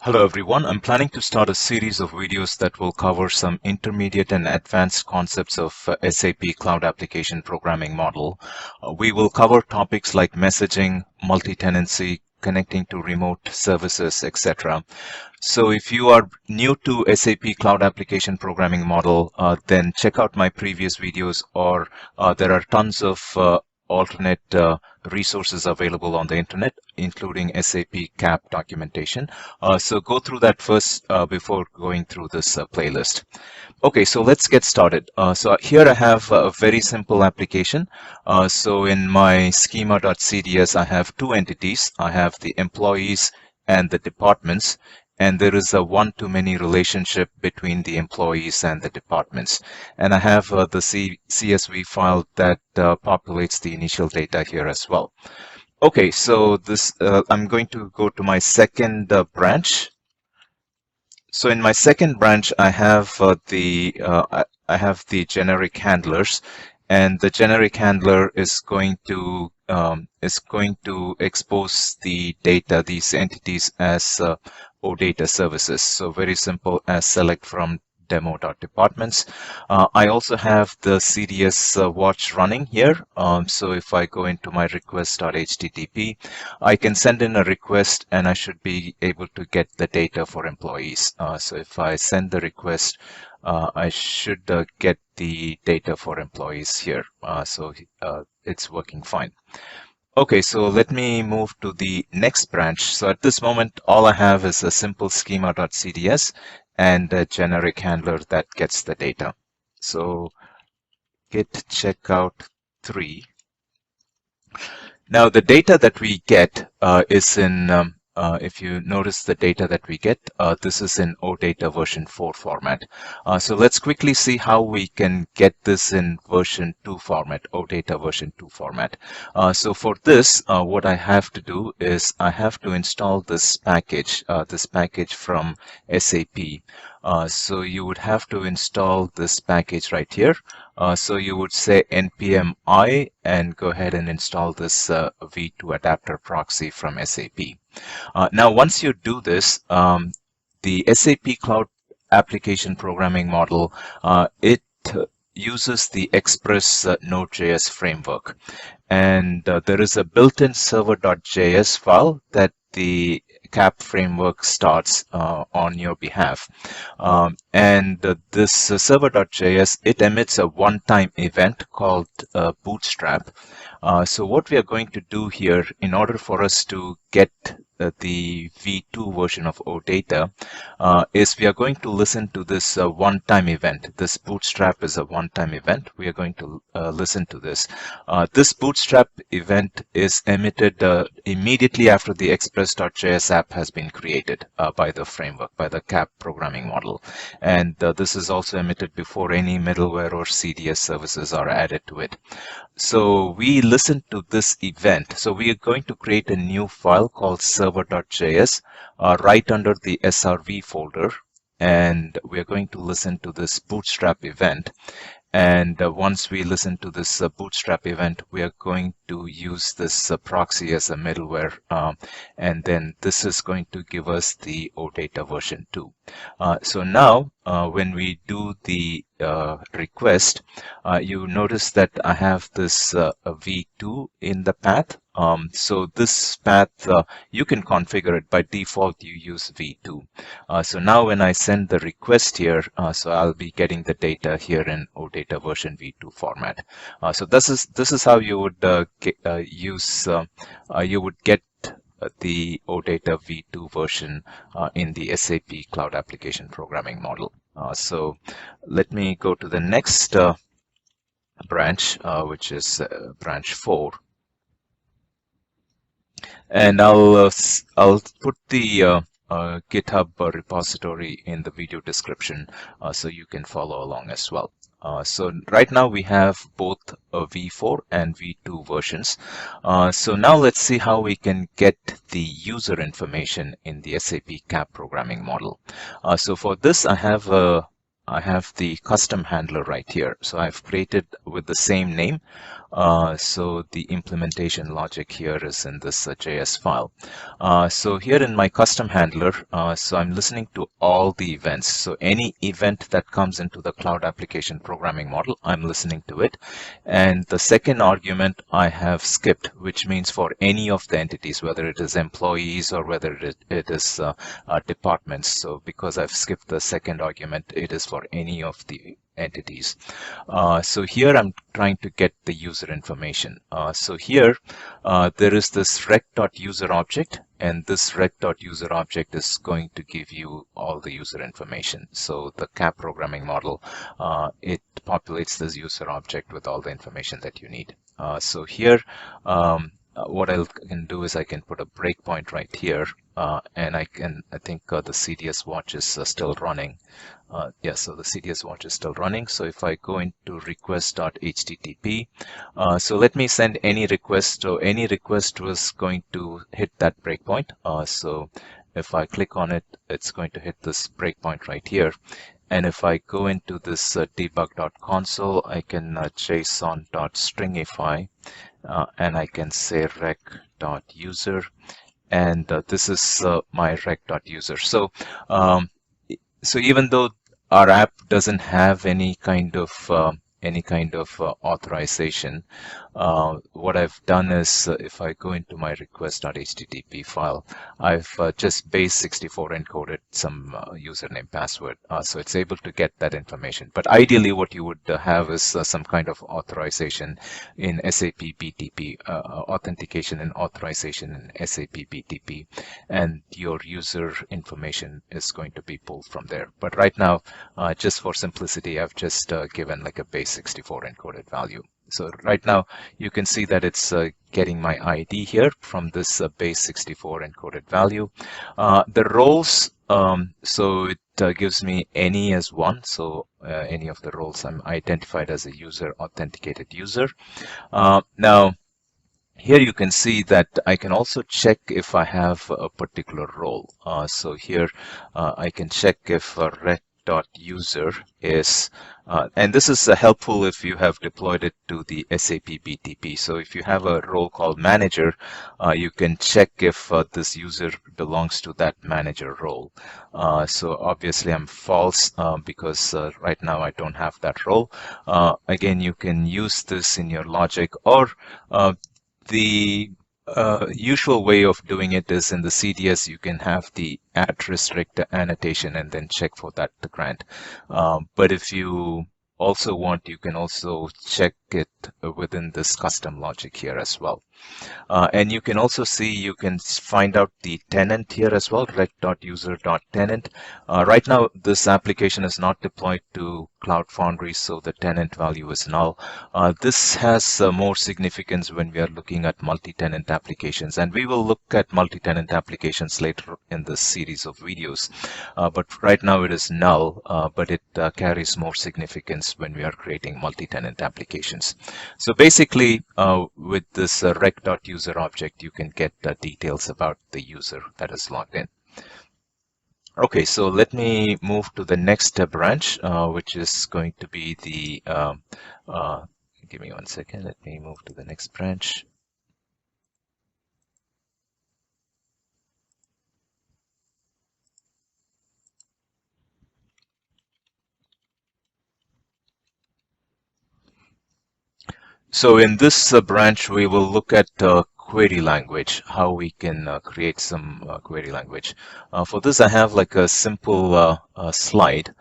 Hello everyone, I'm planning to start a series of videos that will cover some intermediate and advanced concepts of SAP Cloud Application Programming Model. We will cover topics like messaging, multi-tenancy, connecting to remote services, etc. So if you are new to SAP Cloud Application Programming Model, then check out my previous videos, or there are tons of alternate resources available on the internet, including SAP CAP documentation. So go through that first before going through this playlist. Okay, so let's get started. So here I have a very simple application. So in my schema.cds, I have two entities. I have the employees and the departments. And there is a one-to-many relationship between the employees and the departments. And I have the CSV file that populates the initial data here as well. Okay, so this I'm going to go to my second branch. So in my second branch, I have the generic handlers, and the generic handler is going to expose the data, these entities, as OData services. So very simple, as select from demo.departments. I also have the CDS watch running here. So if I go into my request.http, I can send in a request and I should be able to get the data for employees. So if I send the request, I should get the data for employees here. So it's working fine. Okay, so let me move to the next branch. So at this moment, all I have is a simple schema.cds and a generic handler that gets the data. So git checkout 3. Now the data that we get is in, if you notice the data that we get, this is in OData version 4 format. So let's quickly see how we can get this in version 2 format, OData version 2 format. So for this, what I have to do is I have to install this package from SAP. So you would have to install this package right here. So you would say npm I and go ahead and install this v2 adapter proxy from SAP. Now, once you do this, the SAP Cloud Application Programming Model, it uses the Express Node.js framework. And there is a built-in server.js file that the CAP framework starts on your behalf. This server.js, it emits a one-time event called bootstrap. So what we are going to do here, in order for us to get the v2 version of OData, is we are going to listen to this one-time event. This bootstrap is a one-time event. We are going to listen to this. This bootstrap event is emitted immediately after the express.js app has been created by the framework, by the CAP programming model. And this is also emitted before any middleware or CDS services are added to it. So we listen to this event. So we are going to create a new file called server.js right under the SRV folder. And we are going to listen to this bootstrap event. And once we listen to this bootstrap event, we are going to use this proxy as a middleware. And then this is going to give us the OData version 2. So now, when we do the request, you notice that I have this v2 in the path. So this path, you can configure it. By default, you use v2. So now when I send the request here, so I'll be getting the data here in OData version v2 format. So this is how you would get the OData v2 version in the SAP Cloud Application Programming Model. So let me go to the next branch, which is branch 4. And I'll put the GitHub repository in the video description so you can follow along as well. So right now we have both v4 and v2 versions. So now let's see how we can get the user information in the SAP CAP programming model. So for this, I have the custom handler right here. So I've created with the same name. So the implementation logic here is in this JS file. So here in my custom handler, so I'm listening to all the events. So any event that comes into the cloud application programming model, I'm listening to it. And the second argument I have skipped, which means for any of the entities, whether it is employees or whether it is departments. So because I've skipped the second argument, it is for any of the entities. So here I'm trying to get the user information. So here there is this rec.user object, and this rec.user object is going to give you all the user information. So the CAP programming model, it populates this user object with all the information that you need. So here, what I can do is I can put a breakpoint right here, and I think the CDS watch is still running. Yeah, so the CDS watch is still running. So if I go into request.http, so let me send any request. So any request was going to hit that breakpoint. So if I click on it, it's going to hit this breakpoint right here. And if I go into this debug.console, I can json.stringify, and I can say rec.user, and this is my rec.user. So even though our app doesn't have any kind of authorization, what I've done is if I go into my request.http file, I've just base64 encoded some username password, so it's able to get that information. But ideally what you would have is some kind of authorization in SAP BTP, authentication and authorization in SAP BTP, and your user information is going to be pulled from there. But right now, just for simplicity, I've just given like a base64 encoded value. So right now you can see that it's getting my ID here from this base64 encoded value. The roles, so it gives me any as one. So any of the roles I'm identified as a user, authenticated user. Now, here you can see that I can also check if I have a particular role. So here I can check if rec.user is, and this is helpful if you have deployed it to the SAP BTP. So if you have a role called manager, you can check if this user belongs to that manager role. So obviously I'm false because right now I don't have that role. Again, you can use this in your logic, or the usual way of doing it is in the CDS, you can have the @restrict annotation and then check for that grant. But if you also want, you can also check it within this custom logic here as well. And you can also see, you can find out the tenant here as well, rec.user.tenant. Right now, this application is not deployed to Cloud Foundry, so the tenant value is null. This has more significance when we are looking at multi-tenant applications, and we will look at multi-tenant applications later in this series of videos. But right now it is null, but it carries more significance when we are creating multi-tenant applications. So basically, with this rec.user object, you can get details about the user that is logged in. Okay, so let me move to the next branch, which is going to be the, give me 1 second, let me move to the next branch. So in this branch, we will look at query language, how we can create some query language. For this, I have like a simple slide.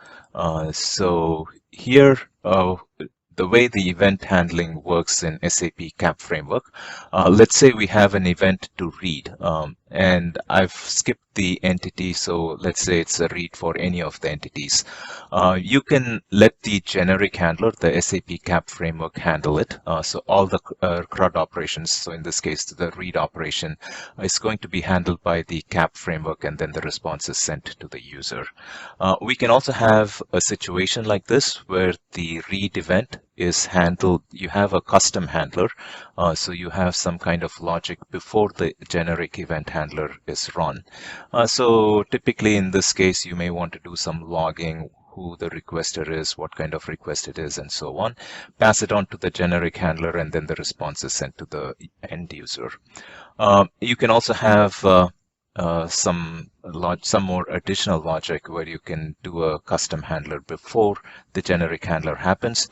So here, the way the event handling works in SAP CAP framework, let's say we have an event to read, and I've skipped the entity, so let's say it's a read for any of the entities. You can let the generic handler, the SAP CAP framework, handle it. So all the CRUD operations, so in this case, the read operation is going to be handled by the CAP framework, and then the response is sent to the user. We can also have a situation like this where the read event is handled. You have a custom handler, so you have some kind of logic before the generic event handler is run. So typically in this case, you may want to do some logging who the requester is, what kind of request it is, and so on. Pass it on to the generic handler, and then the response is sent to the end user. You can also have some more additional logic where you can do a custom handler before the generic handler happens,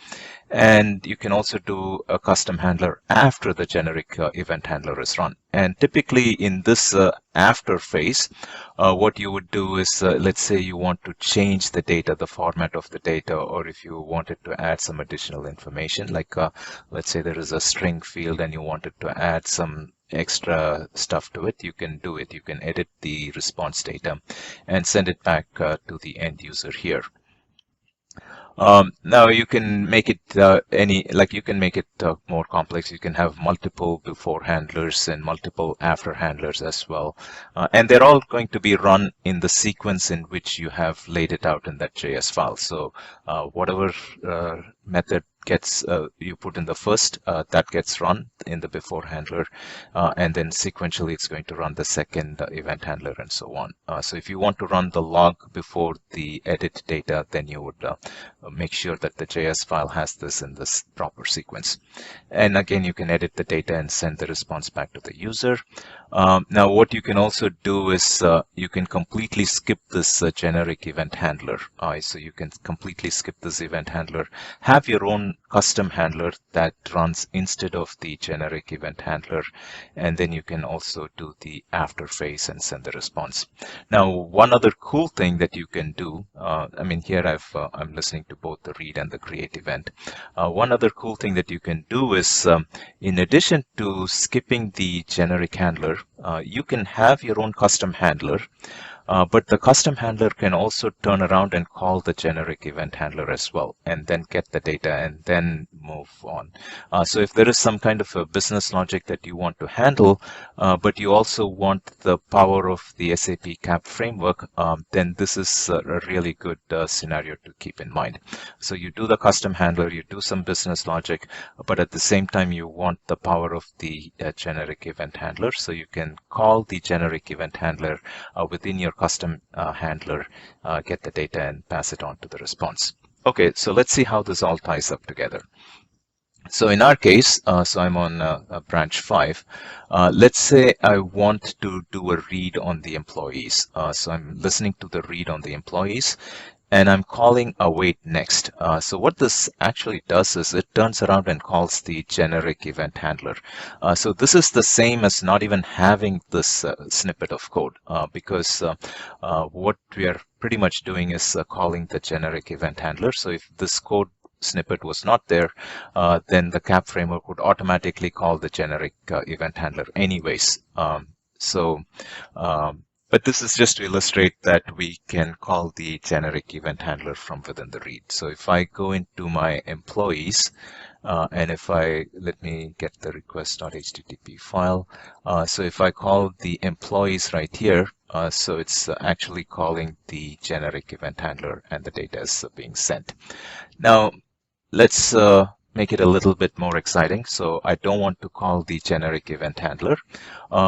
and you can also do a custom handler after the generic event handler is run. And typically in this after phase, what you would do is, let's say you want to change the data, the format of the data, or if you wanted to add some additional information, like let's say there is a string field and you wanted to add some extra stuff to it, you can do it. You can edit the response data and send it back to the end user here. Now you can make it you can make it more complex. You can have multiple before handlers and multiple after handlers as well. And they're all going to be run in the sequence in which you have laid it out in that JS file. So whatever method gets you put in the first, that gets run in the before handler, and then sequentially it's going to run the second event handler and so on. So if you want to run the log before the edit data, then you would make sure that the JS file has this in this proper sequence. And again, you can edit the data and send the response back to the user. Now what you can also do is you can completely skip this generic event handler. So you can completely skip this event handler, have your own custom handler that runs instead of the generic event handler, and then you can also do the after phase and send the response. Now one other cool thing that you can do, I mean here I'm listening to both the read and the create event. One other cool thing that you can do is in addition to skipping the generic handler, you can have your own custom handler, but the custom handler can also turn around and call the generic event handler as well, and then get the data and then move on. So if there is some kind of a business logic that you want to handle, but you also want the power of the SAP CAP framework, then this is a really good scenario to keep in mind. So you do the custom handler, you do some business logic, but at the same time you want the power of the generic event handler. So you can call the generic event handler within your custom handler, get the data and pass it on to the response. Okay, so let's see how this all ties up together. So in our case, so I'm on branch 5. Let's say I want to do a read on the employees. So I'm listening to the read on the employees, and I'm calling await next. So what this actually does is it turns around and calls the generic event handler. So this is the same as not even having this snippet of code, because what we are pretty much doing is calling the generic event handler. So if this code snippet was not there, then the CAP framework would automatically call the generic event handler anyways. But this is just to illustrate that we can call the generic event handler from within the read. So if I go into my employees, and if let me get the request.http file. So if I call the employees right here, so it's actually calling the generic event handler and the data is being sent. Now, let's make it a little bit more exciting. So I don't want to call the generic event handler.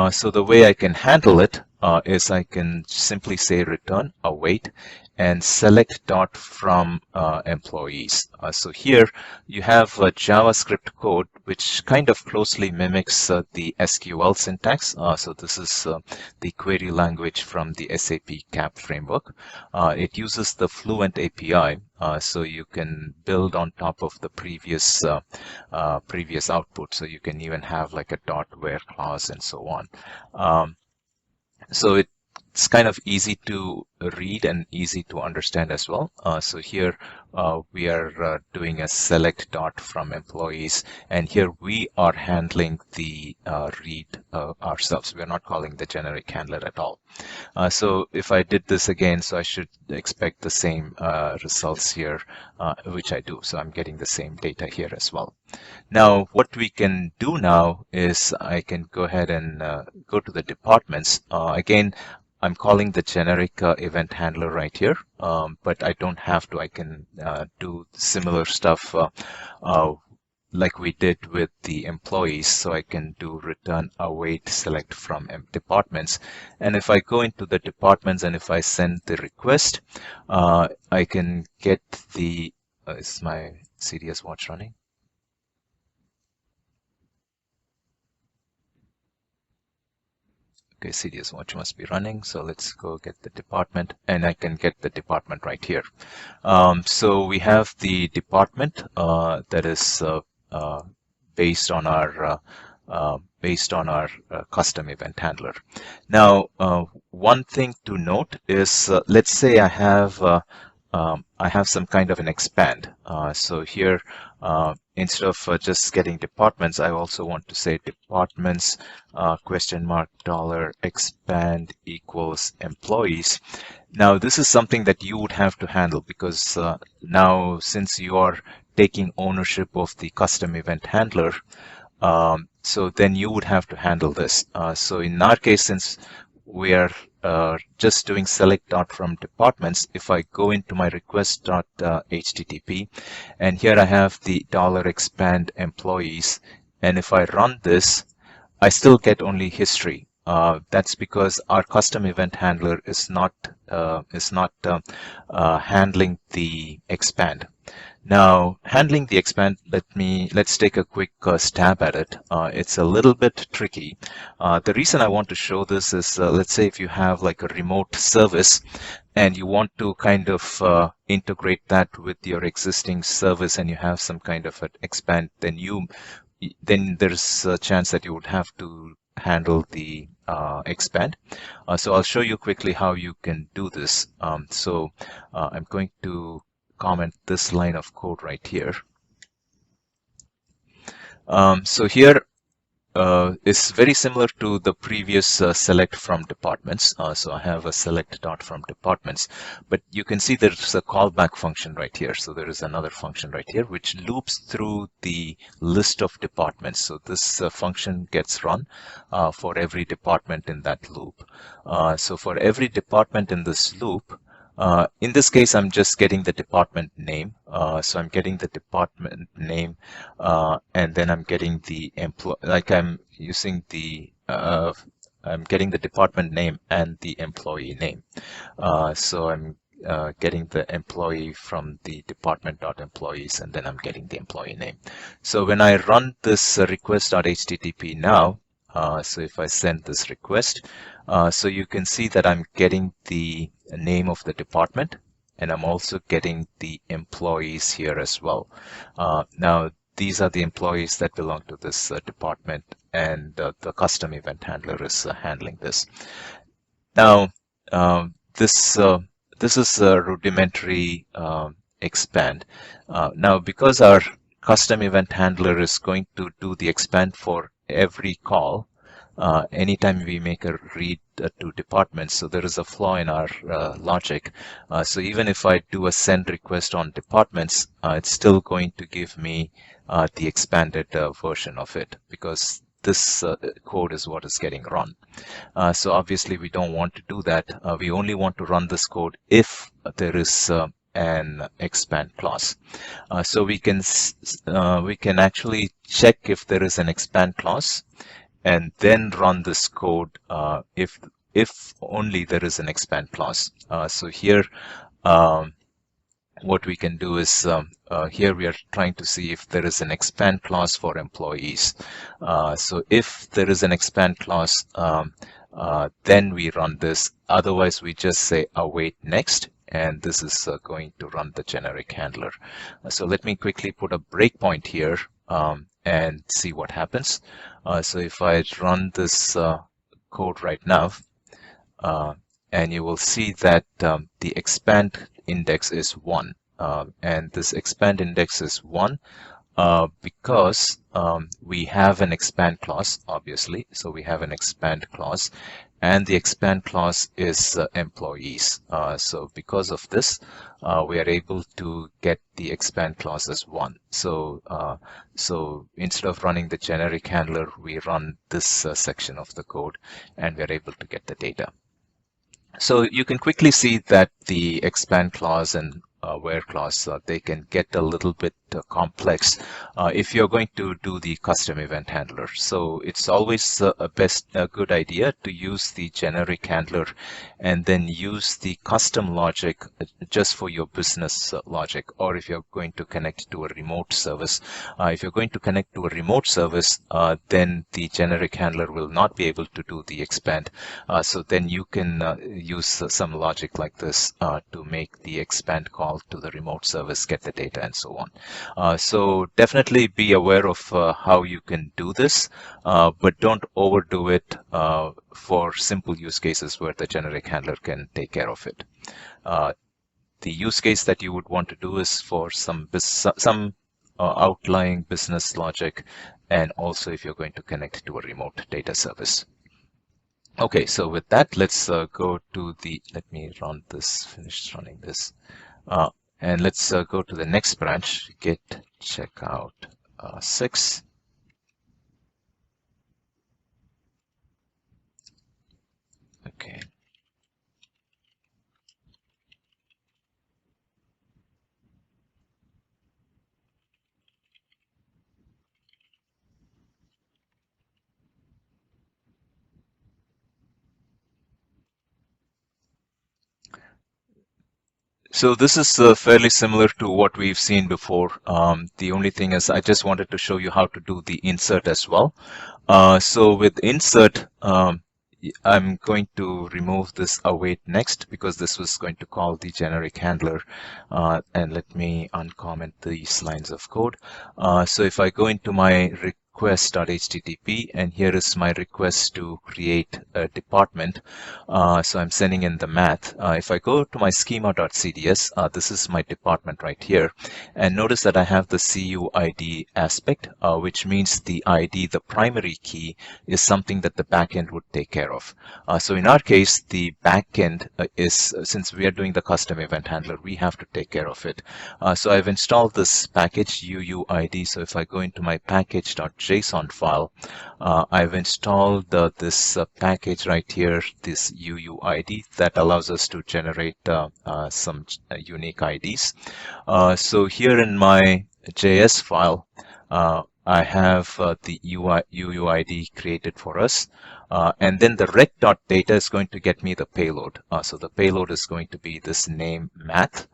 So the way I can handle it is I can simply say return await and select dot from employees. So here you have a JavaScript code which kind of closely mimics the SQL syntax. So this is the query language from the SAP CAP framework. It uses the Fluent API, so you can build on top of the previous output. So you can even have like a dot where clause and so on. So it's kind of easy to read and easy to understand as well. So here we are doing a select dot from employees, and here we are handling the read ourselves. We're not calling the generic handler at all. So if I did this again, so I should expect the same results here, which I do. So I'm getting the same data here as well. Now, what we can do now is I can go ahead and go to the departments. Again, I'm calling the generic event handler right here, but I don't have to. I can do similar stuff like we did with the employees. So I can do return await select from departments. And if I go into the departments and if I send the request, I can get the, is my CDS watch running? Okay, CDS watch must be running. So let's go get the department, and I can get the department right here. So we have the department that is based on our custom event handler. Now, one thing to note is, let's say I have some kind of an expand. So here, instead of just getting departments, I also want to say departments question mark dollar expand equals employees. Now, this is something that you would have to handle, because now, since you are taking ownership of the custom event handler, so then you would have to handle this. So in our case, since we are just doing select.from departments, if I go into my request.http, and here I have the $expand employees, and if I run this, I still get only history. That's because our custom event handler is not handling the expand. Now, handling the expand, let's take a quick stab at it. It's a little bit tricky. The reason I want to show this is, let's say if you have like a remote service and you want to kind of integrate that with your existing service, and you have some kind of an expand, then there's a chance that you would have to handle the expand. So I'll show you quickly how you can do this. So I'm going to comment this line of code right here. So here is very similar to the previous select from departments. So I have a select dot from departments, but you can see there's a callback function right here. So there is another function right here which loops through the list of departments. So this function gets run for every department in that loop. So for every department in this loop, in this case, I'm just getting the department name. So I'm getting the department name, and then I'm getting the employee, like I'm using the, I'm getting the department name and the employee name. So I'm getting the employee from the department.employees, and then I'm getting the employee name. So when I run this request.http now, so if I send this request, so you can see that I'm getting the name of the department, and I'm also getting the employees here as well. Now, these are the employees that belong to this department, and the custom event handler is handling this. Now, this is a rudimentary expand. Now, because our custom event handler is going to do the expand for every call, anytime we make a read to departments, so there is a flaw in our logic. So even if I do a send request on departments, it's still going to give me the expanded version of it, because this code is what is getting run. So obviously we don't want to do that. We only want to run this code if there is an expand clause. So we can actually check if there is an expand clause, and then run this code if only there is an expand clause. So here, what we can do is, here we are trying to see if there is an expand clause for employees. So if there is an expand clause, then we run this. Otherwise, we just say await next, and this is going to run the generic handler. So let me quickly put a breakpoint here and see what happens. So if I run this code right now, and you will see that the expand index is 1. And this expand index is 1 because we have an expand clause, obviously. So we have an expand clause, and the expand clause is employees. So because of this, we are able to get the expand clause as 1. So so instead of running the generic handler, we run this section of the code, and we are able to get the data. So you can quickly see that the expand clause and where clause, they can get a little bit complex if you're going to do the custom event handler. So it's always a good idea to use the generic handler and then use the custom logic just for your business logic, or if you're going to connect to a remote service. If you're going to connect to a remote service, then the generic handler will not be able to do the expand. So then you can use some logic like this to make the expand call to the remote service, get the data, and so on. So definitely be aware of how you can do this, but don't overdo it for simple use cases where the generic handler can take care of it. The use case that you would want to do is for some outlying business logic, and also if you're going to connect to a remote data service. Okay, so with that, let's go to the, let me run this, finish running this, and let's go to the next branch, git checkout 6. Okay. So this is fairly similar to what we've seen before. The only thing is I just wanted to show you how to do the insert as well. So with insert, I'm going to remove this await next because this was going to call the generic handler. And let me uncomment these lines of code. So if I go into my request.http, and here is my request to create a department. So I'm sending in the math. If I go to my schema.cds, this is my department right here. And notice that I have the CUID aspect, which means the ID, the primary key, is something that the backend would take care of. So in our case, the backend is, since we are doing the custom event handler, we have to take care of it. So I've installed this package UUID. So if I go into my package.json file, I've installed this package right here, this UUID, that allows us to generate some unique IDs. So here in my JS file, I have the UUID created for us. And then the rec.data is going to get me the payload. So the payload is going to be this name math.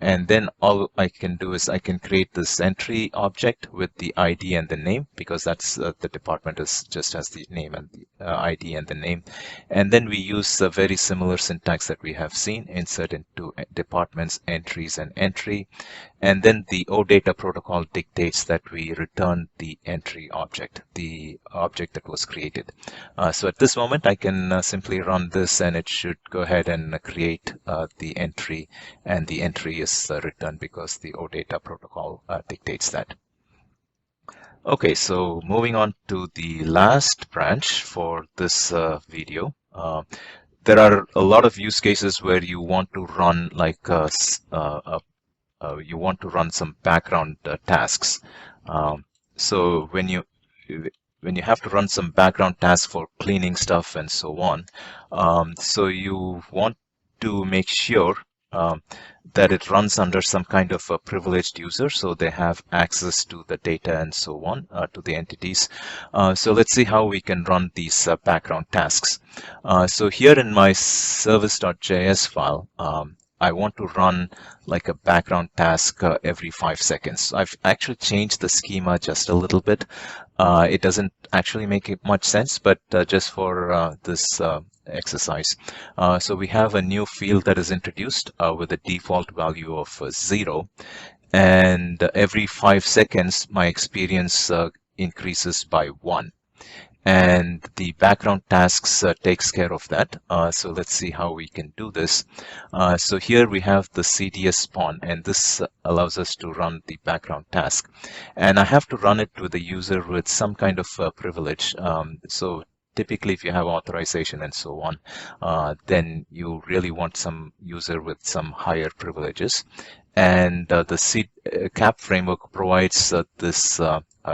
And then all I can do is I can create this entry object with the ID and the name, because that's the department is just has the name and the ID and the name. And then we use a very similar syntax that we have seen, insert into departments, entries, and entry. And then the OData protocol dictates that we return the entry object, the object that was created. So at this moment, I can simply run this, and it should go ahead and create the entry, and the entry is returned because the OData protocol dictates that. Okay, so moving on to the last branch for this video. There are a lot of use cases where you want to run like you want to run some background tasks. So when you have to run some background tasks for cleaning stuff and so on, so you want to make sure that it runs under some kind of a privileged user, so they have access to the data and so on, to the entities. So let's see how we can run these background tasks. So here in my service.js file, I want to run like a background task every 5 seconds. I've actually changed the schema just a little bit. It doesn't actually make much sense, but just for this exercise. So we have a new field that is introduced with a default value of 0. And every 5 seconds, my experience increases by 1. And the background tasks takes care of that. So let's see how we can do this. So here we have the cds.spawn, and this allows us to run the background task. And I have to run it with a user with some kind of privilege. So typically if you have authorization and so on, then you really want some user with some higher privileges. And the CAP framework provides this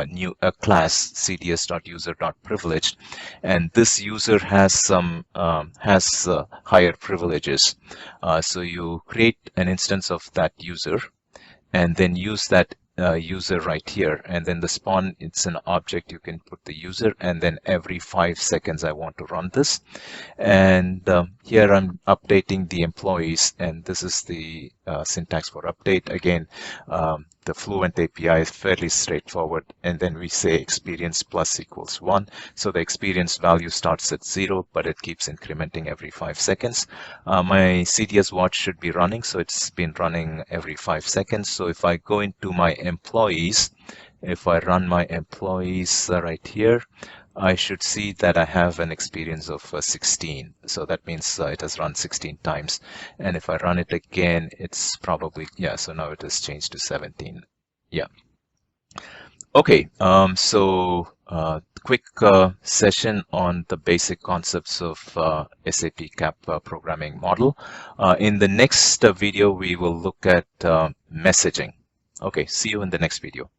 new class cds.user.privileged, and this user has some higher privileges. So you create an instance of that user and then use that user right here, and then the spawn, it's an object. You can put the user, and then every 5 seconds I want to run this. And here I'm updating the employees, and this is the syntax for update. Again, the Fluent API is fairly straightforward, and then we say experience plus equals 1. So the experience value starts at 0, but it keeps incrementing every 5 seconds. My CDS watch should be running, so it's been running every 5 seconds. So if I go into my employees, if I run my employees right here, I should see that I have an experience of 16. So that means it has run 16 times. And if I run it again, it's probably, yeah, so now it has changed to 17. Yeah. Okay, so quick session on the basic concepts of SAP CAP programming model. In the next video, we will look at messaging. Okay, see you in the next video.